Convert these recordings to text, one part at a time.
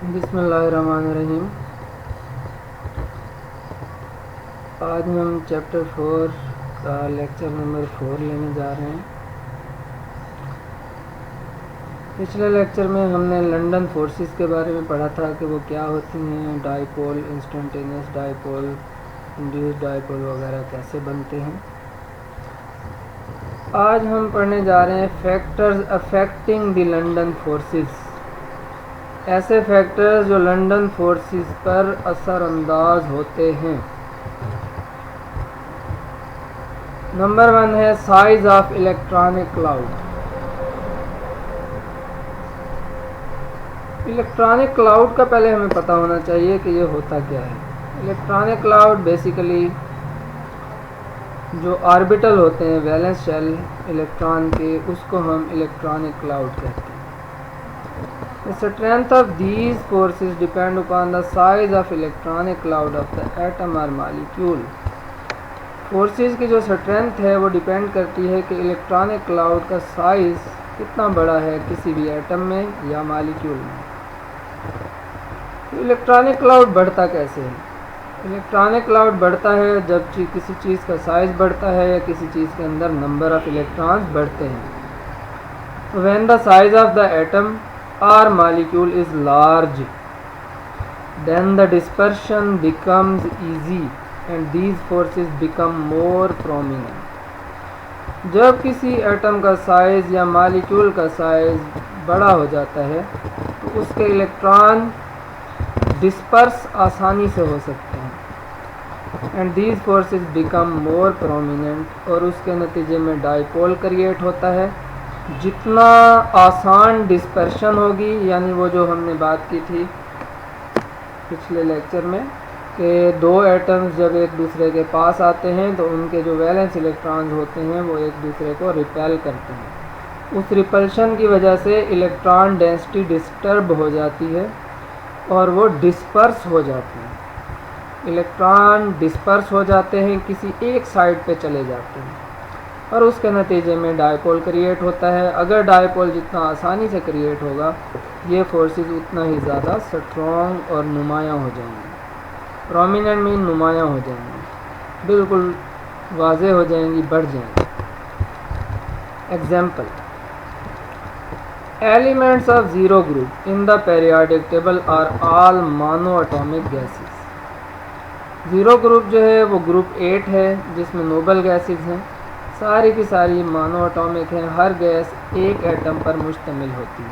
बिस्मिल्लाहिर्रहमानिर्रहीम। आज हम चैप्टर 4 का लेक्चर नंबर 4 लेने जा रहे हैं। पिछले लेक्चर में हमने लंदन फोर्सेस के बारे में पढ़ा था कि वो क्या होती हैं, dipole, instantaneous dipole, induced dipole वगैरह कैसे बनते हैं। आज हम पढ़ने जा रहे हैं factors affecting the London forces, ऐसे फैक्टर्स जो लंदन फोर्सेस पर असरअंदाज होते हैं। नंबर 1 है size of electronic cloud. Electronic cloud का पहले हमें पता होना चाहिए कि ये होता क्या है। इलेक्ट्रॉनिक क्लाउड बेसिकली जो ऑर्बिटल होते हैं वैलेंस शेल इलेक्ट्रॉन के, उसको हम इलेक्ट्रॉनिक क्लाउड कहते हैं। The strength of these forces depend upon the size of electronic cloud of the atom or molecule. Forces की जो स्ट्रेंथ है वो डिपेंड करती है कि इलेक्ट्रॉनिक क्लाउड का साइज़ कितना बड़ा है किसी भी एटम में या मॉलिक्यूल में। तो इलेक्ट्रॉनिक क्लाउड बढ़ता कैसे है? इलेक्ट्रॉनिक क्लाउड बढ़ता है जब किसी चीज़ का साइज़ बढ़ता है या किसी चीज़ के अंदर नंबर ऑफ इलेक्ट्रॉन्स बढ़ते हैं। When the size of the atom or molecule is large, then the dispersion becomes easy and these forces become more prominent. जब किसी एटम का साइज या मॉलिक्यूल का साइज बड़ा हो जाता है तो उसके इलेक्ट्रॉन डिस्पर्स आसानी से हो सकते हैं and these forces become more prominent, और उसके नतीजे में डाइपोल क्रिएट होता है। जितना आसान डिस्पर्शन होगी, यानी वो जो हमने बात की थी पिछले लेक्चर में कि दो एटम्स जब एक दूसरे के पास आते हैं तो उनके जो वैलेंस इलेक्ट्रॉन्स होते हैं वो एक दूसरे को रिपेल करते हैं। उस रिपल्शन की वजह से इलेक्ट्रॉन डेंसिटी डिस्टर्ब हो जाती है और वो डिस्पर्स हो जाते हैं। इलेक्ट्रॉन डिस्पर्स हो जाते हैं, किसी एक साइड पे चले जाते हैं और उसके नतीजे में डाइपोल क्रिएट होता है। अगर डाइपोल जितना आसानी से क्रिएट होगा, ये फोर्सेस उतना ही ज़्यादा स्ट्रॉन्ग और नुमायाँ हो जाएंगी। प्रोमिनेंट मीन नुमायाँ हो जाएंगी, बिल्कुल वाज़े हो जाएंगी, बढ़ जाएंगी। Example, elements of zero group in the periodic table are all mono atomic gases. Zero group जो है वो ग्रुप 8 है जिसमें नोबल गैसेस हैं। सारी की सारी मोनो एटॉमिक हैं, हर गैस एक एटम पर मुश्तमिल होती है।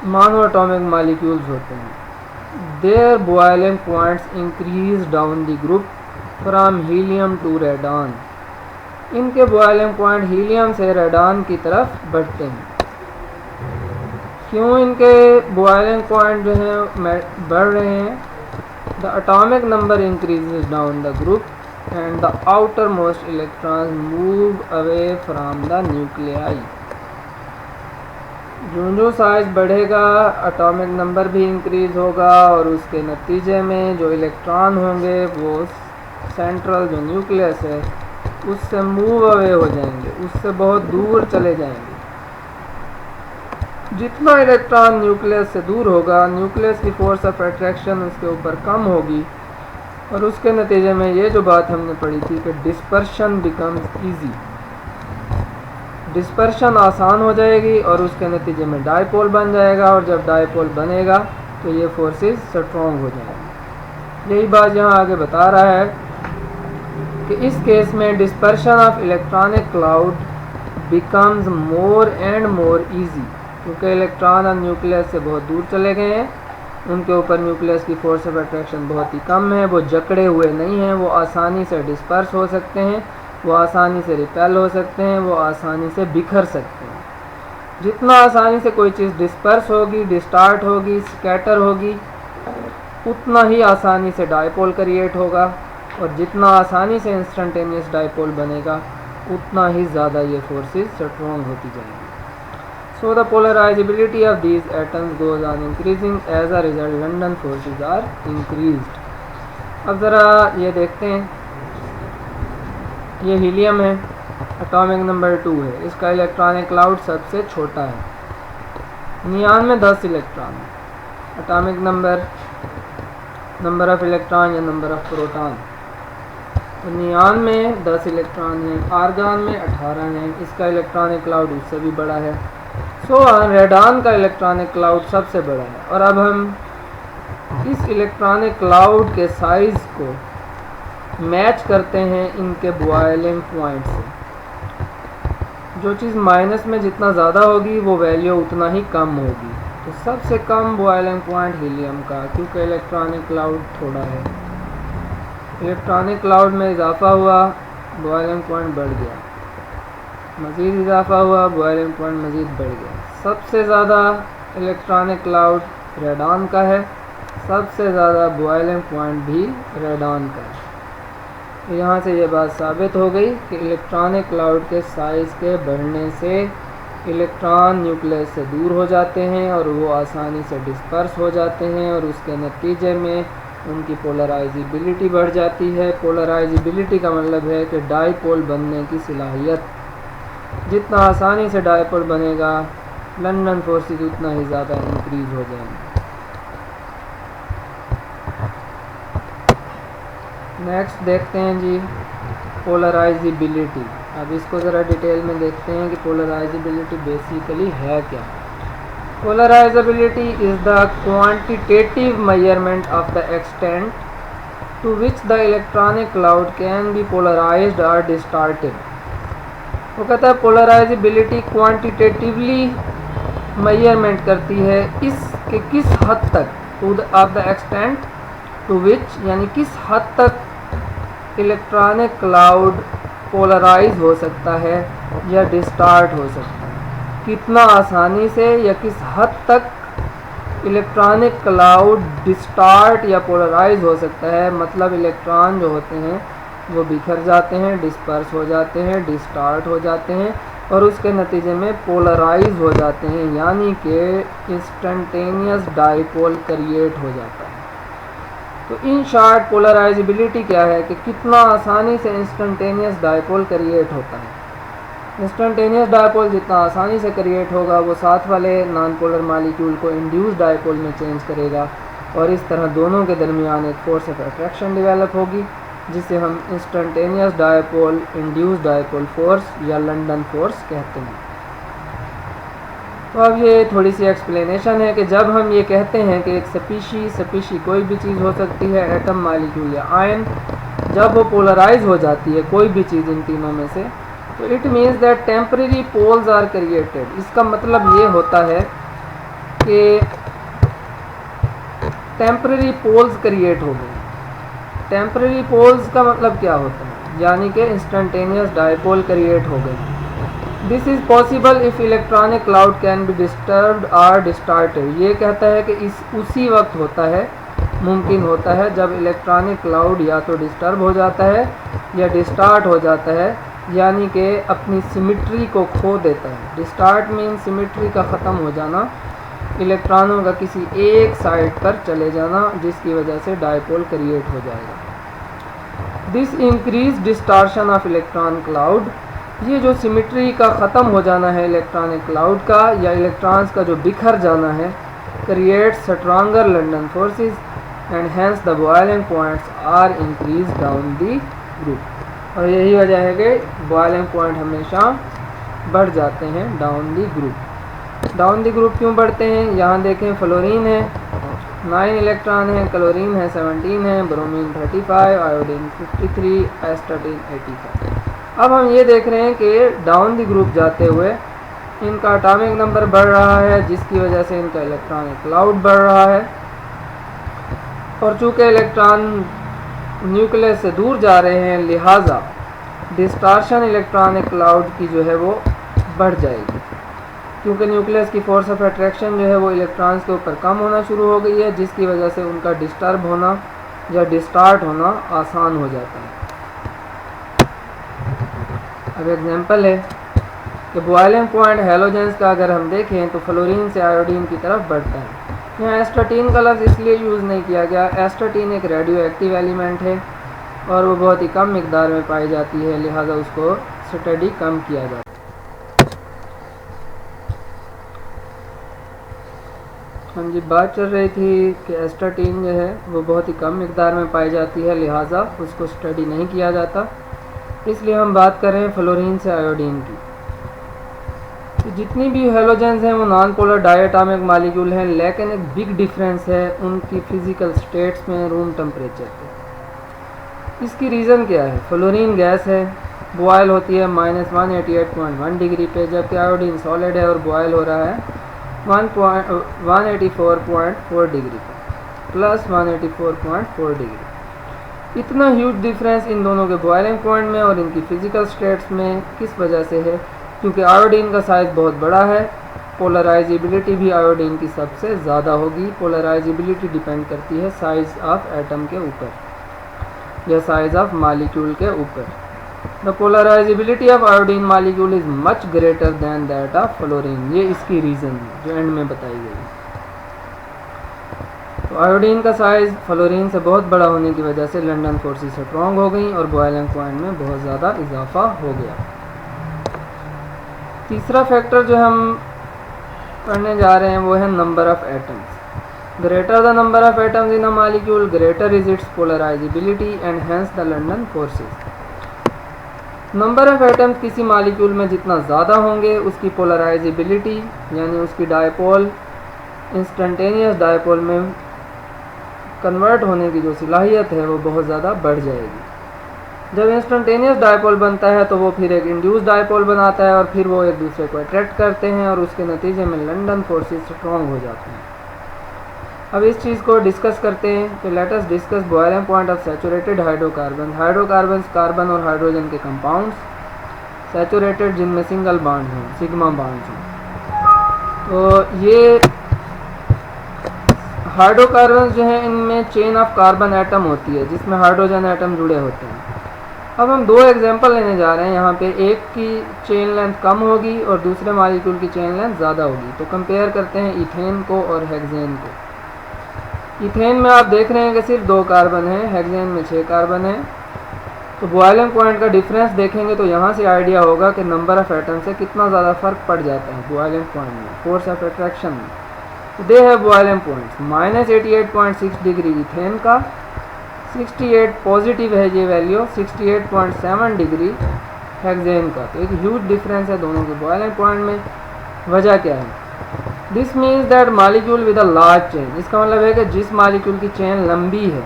मोनो एटॉमिक मॉलिक्यूल्स होते हैं। There boiling points increase down the group from helium to radon. इनके बॉइलिंग पॉइंट हीलियम से रेडॉन की तरफ बढ़ते हैं। क्यों इनके बॉइलिंग पॉइंट जो हैं बढ़ रहे हैं? The atomic number increases down the group and the outermost electrons move away from the nuclei. जो साइज बढ़ेगा एटॉमिक नंबर भी इंक्रीज होगा और उसके नतीजे में जो इलेक्ट्रॉन होंगे वो सेंट्रल जो न्यूक्लियस है उससे मूव अवे हो जाएंगे, उससे बहुत दूर चले जाएंगे। जितना इलेक्ट्रॉन न्यूक्लियस से दूर होगा, न्यूक्लियस की फोर्स ऑफ अट्रैक्शन उसके ऊपर कम होगी और उसके नतीजे में ये जो बात हमने पढ़ी थी कि डिस्पर्शन बिकम्स इजी, डिस्पर्शन आसान हो जाएगी और उसके नतीजे में डाइपोल बन जाएगा। और जब डाइपोल बनेगा तो ये फोर्सेस स्ट्रॉन्ग हो जाएंगी। यही बात यहाँ आगे बता रहा है कि इस केस में dispersion of electronic cloud becomes more and more easy, क्योंकि इलेक्ट्रॉन और न्यूक्लियस से बहुत दूर चले गए हैं। उनके ऊपर न्यूक्लियस की फोर्स ऑफ अट्रैक्शन बहुत ही कम है, वो जकड़े हुए नहीं हैं, वो आसानी से डिस्पर्स हो सकते हैं, वो आसानी से रिपेल हो सकते हैं, वो आसानी से बिखर सकते हैं। जितना आसानी से कोई चीज़ डिस्पर्स होगी, डिस्टार्ट होगी, स्कैटर होगी, उतना ही आसानी से डाइपोल क्रिएट होगा और जितना आसानी से इंस्टेंटेनियस डाइपोल बनेगा उतना ही ज़्यादा ये फोर्सेस स्ट्रॉन्ग होती जाएंगी। So the polarizability of these atoms goes on increasing, as a result London forces are increased. अब ज़रा ये देखते हैं, ये हीलियम है, एटॉमिक नंबर 2 है, इसका इलेक्ट्रॉनिक क्लाउड सबसे छोटा है। नियान में 10 इलेक्ट्रॉन है, atomic number, number of electron या नंबर ऑफ प्रोटॉन। तो नियान में 10 इलेक्ट्रॉन हैं, आर्गन में 18 हैं, इसका इलेक्ट्रॉनिक क्लाउड उससे भी बड़ा है। सो रेडॉन का इलेक्ट्रॉनिक क्लाउड सबसे बड़ा है। और अब हम इस इलेक्ट्रॉनिक क्लाउड के साइज़ को मैच करते हैं इनके बॉयलिंग पॉइंट से। जो चीज़ माइनस में जितना ज़्यादा होगी वो वैल्यू उतना ही कम होगी। तो सबसे कम बॉयलिंग पॉइंट हीलियम का, क्योंकि इलेक्ट्रॉनिक क्लाउड थोड़ा है। इलेक्ट्रॉनिक क्लाउड में इजाफा हुआ, बॉयलिंग पॉइंट बढ़ गया, मज़ीद इजाफा हुआ, बॉयलिंग पॉइंट मज़ीद बढ़ गया। सबसे ज़्यादा इलेक्ट्रॉनिक क्लाउड रेडॉन का है, सबसे ज़्यादा बॉयलिंग पॉइंट भी रेडॉन का है। तो यहाँ से ये बात साबित हो गई कि इलेक्ट्रॉनिक क्लाउड के साइज़ के बढ़ने से इलेक्ट्रॉन न्यूक्लियस से दूर हो जाते हैं और वो आसानी से डिस्पर्स हो जाते हैं, और उसके नतीजे में उनकी पोलराइजिबिलिटी बढ़ जाती है। पोलराइजिबिलिटी का मतलब है कि डाईपोल बनने की सलाहियत। जितना आसानी से डाईपोल बनेगा, लंदन फोर्सेस उतना ही ज़्यादा इंक्रीज़ हो जाएंगे। नेक्स्ट देखते हैं जी पोलराइजिबिलिटी। अब इसको ज़रा डिटेल में देखते हैं कि पोलराइजिबिलिटी बेसिकली है क्या। Polarisability is the quantitative measurement of the extent to which the electronic cloud can be polarised और डिस्टार्टेड। वो कहता है पोलराइजिबिलिटी क्वांटिटेटिवली मेजरमेंट करती है इसके किस हद तक, ऑफ द एक्सटेंट टू विच यानी किस हद तक इलेक्ट्रॉनिक क्लाउड पोलराइज हो सकता है या डिस्टार्ट हो सकता है। कितना आसानी से या किस हद तक इलेक्ट्रॉनिक क्लाउड डिस्टार्ट या पोलराइज हो सकता है, मतलब इलेक्ट्रॉन जो होते हैं वो बिखर जाते हैं, डिस्पर्स हो जाते हैं, डिस्टार्ट हो जाते हैं और उसके नतीजे में पोलराइज हो जाते हैं, यानी कि इंस्टेंटेनियस डाईपोल क्रिएट हो जाता है। तो इन शॉर्ट पोलराइजिबिलिटी क्या है कि कितना आसानी से इंस्टेंटेनियस डाईपोल क्रिएट होता है। इंस्टेंटेनियस डाईपोल जितना आसानी से क्रिएट होगा वो साथ वाले नॉन पोलर मॉलिक्यूल को इंड्यूस डाईपोल में चेंज करेगा और इस तरह दोनों के दरमियान एक फोर्स ऑफ अट्रैक्शन डेवलप होगी, जिसे हम instantaneous dipole induce dipole force या लंदन फोर्स कहते हैं। तो अब ये थोड़ी सी एक्सप्लेनेशन है कि जब हम ये कहते हैं कि एक स्पीशी कोई भी चीज़ हो सकती है, एटम, मॉलिक्यूल या आयन, जब वो पोलराइज हो जाती है कोई भी चीज़ इन तीनों में से, तो it means that temporary poles are created. इसका मतलब ये होता है कि टेम्परेरी पोल्स क्रिएट हो गए। टेम्परेरी पोल्स का मतलब क्या होता है, यानी कि इंस्टेंटेनियस डाईपोल क्रिएट हो गए। This is possible if electronic cloud can B disturbed और डिस्टार्टेड। ये कहता है कि उसी वक्त होता है, मुमकिन होता है जब इलेक्ट्रॉनिक क्लाउड या तो डिस्टर्ब हो जाता है या डिस्टार्ट हो जाता है, यानी कि अपनी सिमिट्री को खो देता है। डिस्टार्ट मीन सिमिट्री का ख़त्म हो जाना, इलेक्ट्रॉनों का किसी एक साइड पर चले जाना, जिसकी वजह से डाईपोल क्रिएट हो जाएगा। This increase डिस्टार्शन of electron cloud. ये जो सिमिट्री का ख़त्म हो जाना है इलेक्ट्रॉनिक क्लाउड का या इलेक्ट्रॉन्स का जो बिखर जाना है, create stronger London forces and hence the boiling points are increase down the group. और यही वजह है कि बॉइलिंग पॉइंट हमेशा बढ़ जाते हैं down the group. Down the group क्यों बढ़ते हैं, यहाँ देखें फ्लोरीन है 9 इलेक्ट्रॉन है, क्लोरीन है 17 है, ब्रोमीन 35, आयोडीन 53, एस्टाटीन 85। अब हम ये देख रहे हैं कि डाउन दी ग्रुप जाते हुए इनका एटॉमिक नंबर बढ़ रहा है, जिसकी वजह से इनका इलेक्ट्रॉनिक क्लाउड बढ़ रहा है। और चूँकि इलेक्ट्रॉन न्यूक्लियस से दूर जा रहे हैं, लिहाजा डिस्टार्शन इलेक्ट्रॉनिक क्लाउड की जो है वो बढ़ जाएगी, क्योंकि न्यूक्लियस की फोर्स ऑफ अट्रैक्शन जो है वो इलेक्ट्रॉन्स के ऊपर कम होना शुरू हो गई है, जिसकी वजह से उनका डिस्टर्ब होना या डिस्टार्ट होना आसान हो जाता है। अब एग्जांपल है कि बॉइलिंग पॉइंट हैलोजेंस का अगर हम देखें तो फ्लोरीन से आयोडीन की तरफ बढ़ता है। यहाँ एस्टाटीन का लफ्ज़ इसलिए यूज़ नहीं किया गया, एस्टाटीन एक रेडियो एक्टिव एलिमेंट है और वो बहुत ही कम मिकदार में पाई जाती है, लिहाजा उसको स्टडी कम किया जाता है। हाँ जी, बात चल रही थी कि एस्टाटीन जो है वो बहुत ही कम मिकदार में पाई जाती है, लिहाजा उसको स्टडी नहीं किया जाता। इसलिए हम बात कर रहे हैं फ्लोरीन से आयोडीन की। तो जितनी भी हेलोजेंस हैं वो नॉन पोलर डायटोमिक मॉलिक्यूल हैं, लेकिन एक बिग डिफरेंस है उनकी फिजिकल स्टेट्स में रूम टेम्परेचर पे। इसकी रीज़न क्या है? फ्लोरीन गैस है, बॉयल होती है -188.1 डिग्री पे, जबकि आयोडीन सॉलिड है और बॉयल हो रहा है 184.4 डिग्री पे, प्लस 184.4 डिग्री। इतना ह्यूज डिफरेंस इन दोनों के बॉयलिंग पॉइंट में और इनकी फिजिकल स्टेट्स में किस वजह से है? क्योंकि आयोडीन का साइज़ बहुत बड़ा है, पोलराइजेबिलिटी भी आयोडीन की सबसे ज़्यादा होगी। पोलराइजेबिलिटी डिपेंड करती है साइज़ ऑफ एटम के ऊपर या साइज़ ऑफ मॉलिक्यूल के ऊपर। The polarisability of iodine molecule is much greater than that of fluorine. ये इसकी रीज़न है जो एंड में बताई गई। तो आयोडीन का साइज़ फ्लोरीन से बहुत बड़ा होने की वजह से लंदन फोर्सेस स्ट्रॉन्ग हो गई और बॉयलिंग पॉइंट में बहुत ज़्यादा इजाफा हो गया। तीसरा फैक्टर जो हम पढ़ने जा रहे हैं वो है number of atoms. Greater the number of atoms in a molecule, greater is it's polarisability and hence the London forces. Number of atoms किसी मॉलिक्यूल में जितना ज़्यादा होंगे उसकी पोलराइजेबिलिटी यानी उसकी डायपोल इंस्टेंटेनियस डायपोल में कन्वर्ट होने की जो सलाहियत है वो बहुत ज़्यादा बढ़ जाएगी। जब इंस्टेंटेनियस डायपोल बनता है तो वो फिर एक इंड्यूस डायपोल बनाता है और फिर वो एक दूसरे को अट्रैक्ट करते हैं और उसके नतीजे में लंदन फोर्सेस स्ट्रॉन्ग हो जाते हैं। अब इस चीज़ को डिस्कस करते हैं। तो let us discuss boiling point of saturated hydrocarbon. Hydrocarbons carbon और हाइड्रोजन के कंपाउंड्स, सैचुरेटेड जिनमें सिंगल बॉन्ड हों, सिग्मा बॉन्ड्स हों। तो ये हाइड्रोकार्बन्स जो हैं इनमें चेन ऑफ कार्बन एटम होती है जिसमें हाइड्रोजन एटम जुड़े होते हैं। अब हम दो एग्जांपल लेने जा रहे हैं। यहाँ पे एक की चेन लेंथ कम होगी और दूसरे मॉलिक्यूल की चेन लेंथ ज़्यादा होगी। तो कंपेयर करते हैं इथेन को और हेक्सेन को। इथेन में आप देख रहे हैं कि सिर्फ 2 कार्बन है, हेक्सेन में 6 कार्बन है। तो बॉयलिंग पॉइंट का डिफरेंस देखेंगे तो यहाँ से आइडिया होगा कि नंबर ऑफ एटम से कितना ज़्यादा फ़र्क पड़ जाता है बॉयलिंग पॉइंट में, फोर्स ऑफ अट्रैक्शन में। तो दे है बॉयलिंग पॉइंट्स -88.6 डिग्री इथेन का, 68 पॉजिटिव है ये वैल्यू, 68.7 डिग्री हेक्सेन का। तो एक ह्यूज डिफरेंस है दोनों के बॉयलिंग पॉइंट में। वजह क्या है? This means that molecule with a large chain, इसका मतलब है कि जिस मॉलिक्यूल की चेन लंबी है,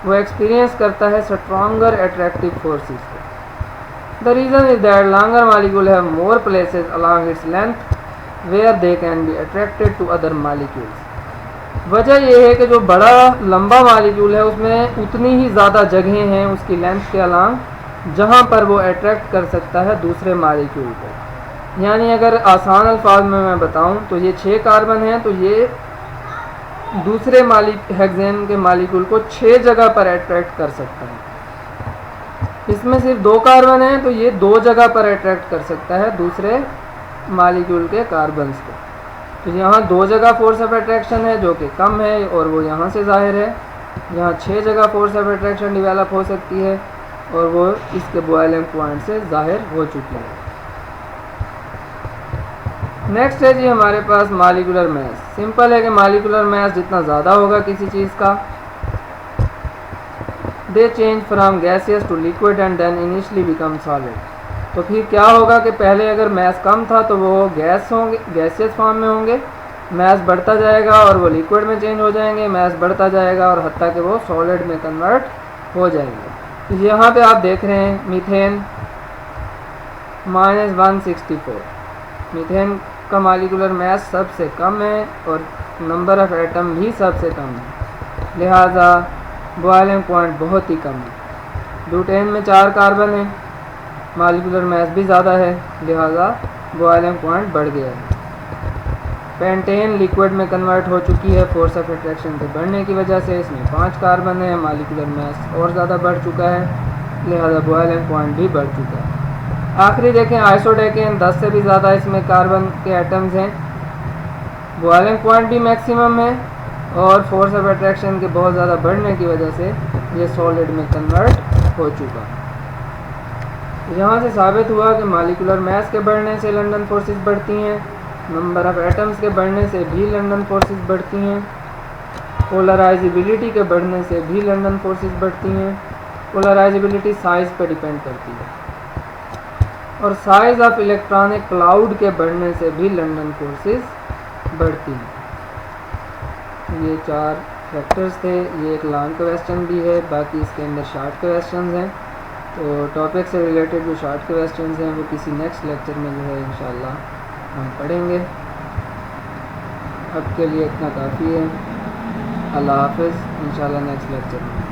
वो एक्सपीरियंस करता है स्ट्रॉन्गर अट्रैक्टिव फोर्सेस को। The reason is that longer molecule have more places along its length where they can be attracted to other molecules. वजह यह है कि जो बड़ा लंबा मॉलिक्यूल है उसमें उतनी ही ज़्यादा जगहें हैं उसकी लेंथ के अलॉन्ग जहाँ पर वो अट्रैक्ट कर सकता है दूसरे मॉलिक्यूल को। यानी अगर आसान अल्फाज में मैं बताऊं तो ये 6 कार्बन हैं, तो ये दूसरे हेक्सेन के मॉलिक्यूल को 6 जगह पर अट्रैक्ट कर सकता है। इसमें सिर्फ 2 कार्बन हैं तो ये 2 जगह पर अट्रैक्ट कर सकता है दूसरे मॉलिक्यूल के कार्बन्स को। तो यहाँ 2 जगह फोर्स ऑफ अट्रैक्शन है जो कि कम है और वो यहाँ से जाहिर है। यहाँ 6 जगह फोर्स ऑफ अट्रैक्शन डेवलप हो सकती है और वो इसके बॉयलिंग पॉइंट से जाहिर हो चुकी है। नेक्स्ट है जी हमारे पास मॉलिक्यूलर मास। सिंपल है कि मॉलिक्यूलर मास जितना ज़्यादा होगा किसी चीज़ का, they change from gaseous to liquid and then initially become solid. तो फिर क्या होगा कि पहले अगर मास कम था तो वो गैसियस फॉर्म में होंगे, मास बढ़ता जाएगा और वो लिक्विड में चेंज हो जाएंगे, मास बढ़ता जाएगा और हत्ता कि वो सॉलिड में कन्वर्ट हो जाएंगे। तो यहाँ पे आप देख रहे हैं मीथेन -164, मीथेन का मॉलिक्यूलर मास सबसे कम है और नंबर ऑफ एटम भी सबसे कम है, लिहाजा बॉयलिंग पॉइंट बहुत ही कम है। ब्यूटेन में 4 कार्बन है, मॉलिक्यूलर मास भी ज़्यादा है, लिहाजा बॉयलिंग पॉइंट बढ़ गया है। पेंटेन लिक्विड में कन्वर्ट हो चुकी है फोर्स ऑफ अट्रैक्शन के बढ़ने की वजह से। इसमें 5 कार्बन है, मॉलिक्यूलर मास और ज़्यादा बढ़ चुका है, लिहाजा बॉयलिंग पॉइंट भी बढ़ चुका है। आखिरी देखें आइसोडेकेन, 10 से भी ज़्यादा इसमें कार्बन के एटम्स हैं, बॉयलिंग पॉइंट भी मैक्सिमम है और फोर्स ऑफ अट्रैक्शन के बहुत ज़्यादा बढ़ने की वजह से ये सॉलिड में कन्वर्ट हो चुका है। यहाँ से साबित हुआ कि मॉलिक्यूलर मास के बढ़ने से लंदन फोर्सेस बढ़ती हैं नंबर ऑफ एटम्स के बढ़ने से भी लंदन फोर्सेस बढ़ती हैं। पोलराइजेबिलिटी के बढ़ने से भी लंदन फोर्सेस बढ़ती हैं। पोलराइजेबिलिटी साइज़ पर डिपेंड करती है। और साइज़ ऑफ इलेक्ट्रॉनिक क्लाउड के बढ़ने से भी लंदन फोर्सेस बढ़ती हैं। ये 4 फैक्टर्स थे। ये एक लॉन्ग क्वेश्चन भी है, बाकी इसके अंदर शॉर्ट क्वेश्चंस हैं। तो टॉपिक से रिलेटेड जो शॉर्ट क्वेश्चंस हैं वो किसी नेक्स्ट लेक्चर में जो है इंशाल्लाह हम पढ़ेंगे। अब के लिए इतना काफ़ी है। अल्लाह हाफ़िज़। इंशाल्लाह नेक्स्ट लेक्चर में।